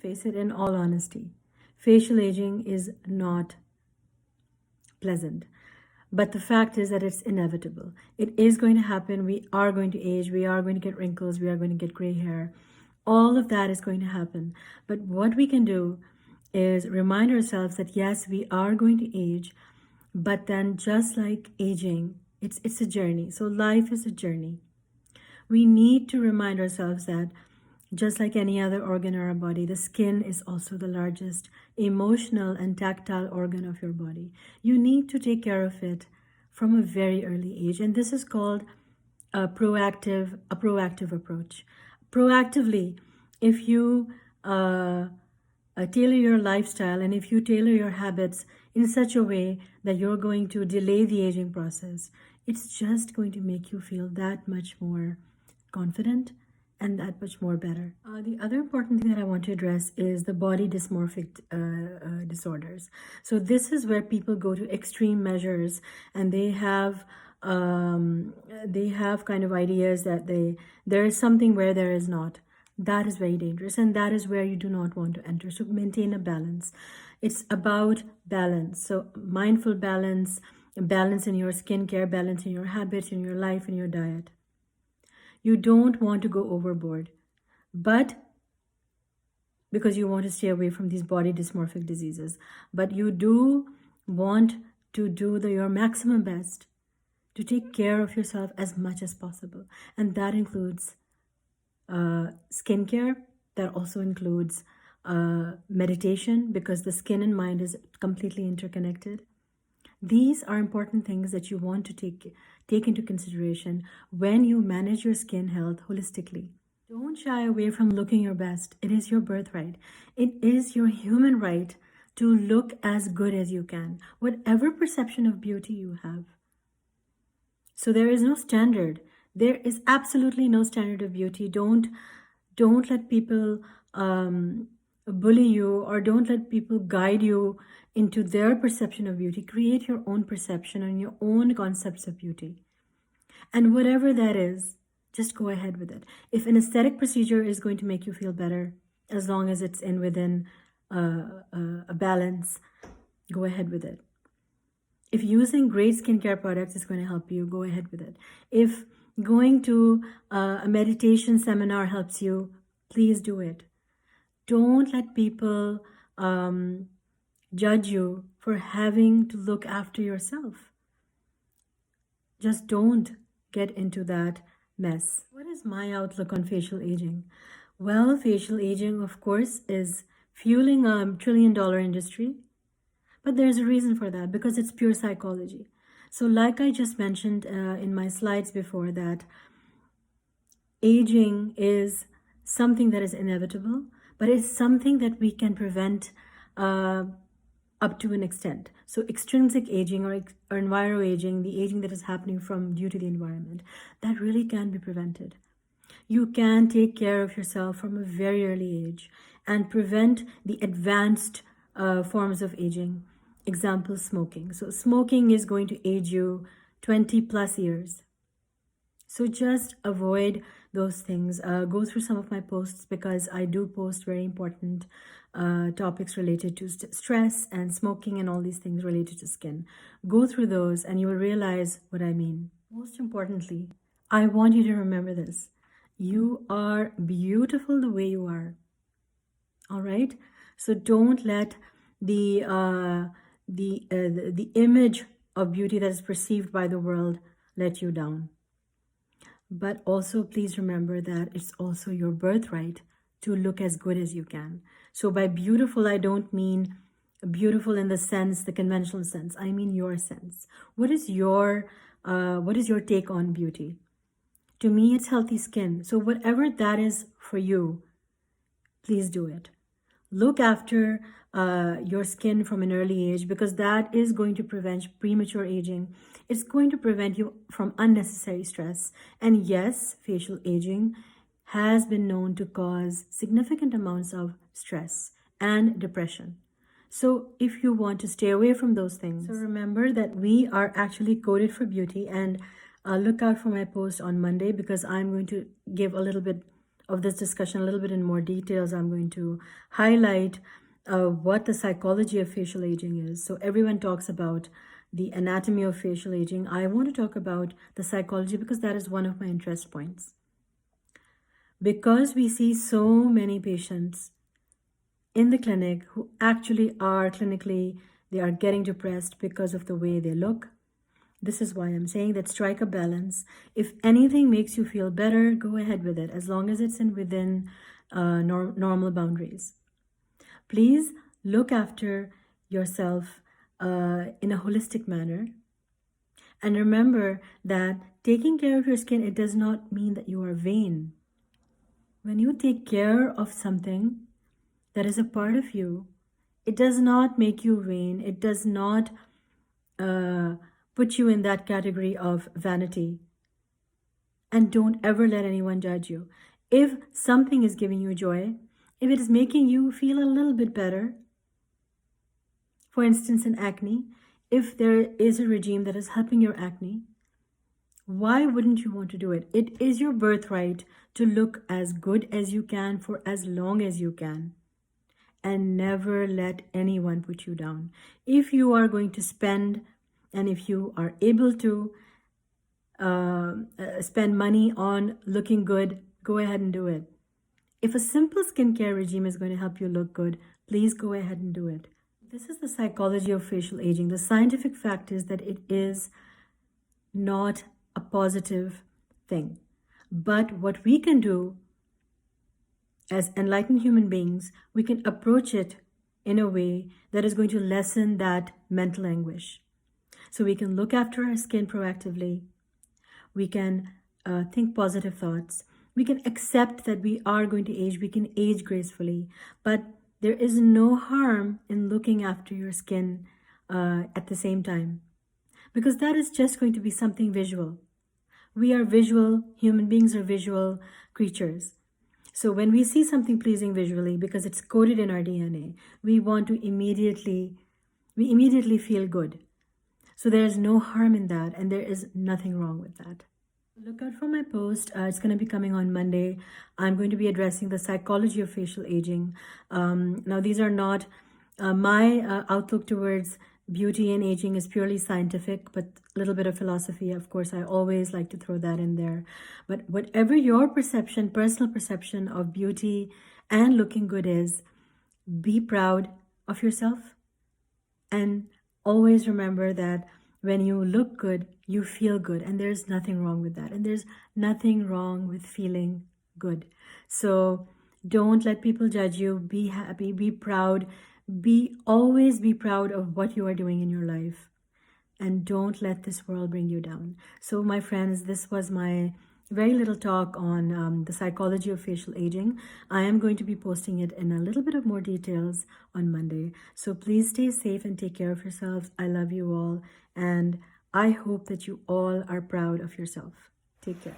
Face it, in all honesty, facial aging is not pleasant. But the fact is that it's inevitable. It is going to happen. We are going to age. We are going to get wrinkles. We are going to get gray hair. All of that is going to happen. But what we can do is remind ourselves that yes, we are going to age, but then just like aging, it's a journey. So life is a journey. We need to remind ourselves that just like any other organ in our body, the skin is also the largest emotional and tactile organ of your body. You need to take care of it from a very early age. And this is called a proactive approach. Proactively, if you tailor your lifestyle and if you tailor your habits in such a way that you're going to delay the aging process, it's just going to make you feel that much more confident and that much more better. The other important thing that I want to address is the body dysmorphic disorders. So this is where people go to extreme measures and they have kind of ideas that there is something where there is not. That is very dangerous, and that is where you do not want to enter. So maintain a balance. It's about balance. So mindful balance, balance in your skincare, balance in your habits, in your life, in your diet. You don't want to go overboard, but because you want to stay away from these body dysmorphic diseases, but you do want to do your maximum best to take care of yourself as much as possible. And that includes skincare, that also includes meditation, because the skin and mind is completely interconnected. These are important things that you want to take into consideration when you manage your skin health holistically. Don't shy away from looking your best. It is your birthright. It is your human right to look as good as you can, whatever perception of beauty you have. So there is no standard. There is absolutely no standard of beauty. Don't let people bully you, or don't let people guide you into their perception of beauty. Create your own perception and your own concepts of beauty. And whatever that is, just go ahead with it. If an aesthetic procedure is going to make you feel better, as long as it's within a balance, go ahead with it. If using great skincare products is going to help you, go ahead with it. If going to a meditation seminar helps you, please do it. Don't let people judge you for having to look after yourself. Just don't get into that mess. What is my outlook on facial aging? Well, facial aging, of course, is fueling a $1 trillion industry. But there's a reason for that, because it's pure psychology. So like I just mentioned in my slides before, that aging is something that is inevitable, but it's something that we can prevent up to an extent. So extrinsic aging or enviro-aging, the aging that is happening due to the environment, that really can be prevented. You can take care of yourself from a very early age and prevent the advanced forms of aging. Example, smoking. So smoking is going to age you 20 plus years. So just avoid those things. Go through some of my posts, because I do post very important topics related to stress and smoking and all these things related to skin. Go through those and you will realize what I mean. Most importantly, I want you to remember this. You are beautiful the way you are. All right? So don't let the image of beauty that is perceived by the world let you down. But also please remember that it's also your birthright to look as good as you can. So by beautiful, I don't mean beautiful in the conventional sense. I mean your sense. What is your take on beauty? To me, it's healthy skin. So whatever that is for you, please do it. Look after your skin from an early age, because that is going to prevent premature aging. It's going to prevent you from unnecessary stress. And yes, facial aging has been known to cause significant amounts of stress and depression. So if you want to stay away from those things, so remember that we are actually coded for beauty. And look out for my post on Monday, because I'm going to give a little bit of this discussion a little bit in more details, I'm going to highlight what the psychology of facial aging is. So everyone talks about the anatomy of facial aging. I want to talk about the psychology because that is one of my interest points. Because we see so many patients in the clinic who actually are clinically, they are getting depressed because of the way they look. This is why I'm saying that strike a balance. If anything makes you feel better, go ahead with it, as long as it's within normal boundaries. Please look after yourself in a holistic manner. And remember that taking care of your skin, it does not mean that you are vain. When you take care of something that is a part of you, it does not make you vain. It does not put you in that category of vanity. And don't ever let anyone judge you. If something is giving you joy, if it is making you feel a little bit better, for instance, in acne, if there is a regime that is helping your acne, why wouldn't you want to do it? It is your birthright to look as good as you can for as long as you can. And never let anyone put you down. If you are going to spend, and if you are able to spend money on looking good, go ahead and do it. If a simple skincare regime is going to help you look good, please go ahead and do it. This is the psychology of facial aging. The scientific fact is that it is not a positive thing. But what we can do as enlightened human beings, we can approach it in a way that is going to lessen that mental anguish. So we can look after our skin proactively. We can think positive thoughts. We can accept that we are going to age. We can age gracefully. But there is no harm in looking after your skin at the same time, because that is just going to be something visual. We are visual, human beings are visual creatures. So when we see something pleasing visually, because it's coded in our DNA, we immediately feel good. So there is no harm in that, and there is nothing wrong with that. Look out for my post. It's going to be coming on Monday. I'm going to be addressing the psychology of facial aging. Now, these are not my outlook towards beauty and aging is purely scientific, but a little bit of philosophy. Of course, I always like to throw that in there. But whatever your perception, personal perception of beauty and looking good is, be proud of yourself. And always remember that when you look good, you feel good. And there's nothing wrong with that. And there's nothing wrong with feeling good. So don't let people judge you. Be happy, be proud. Always be proud of what you are doing in your life, and don't let this world bring you down. So my friends, this was my very little talk on the psychology of facial aging. I am going to be posting it in a little bit of more details on Monday. So please stay safe and take care of yourselves. I love you all, and I hope that you all are proud of yourself. Take care.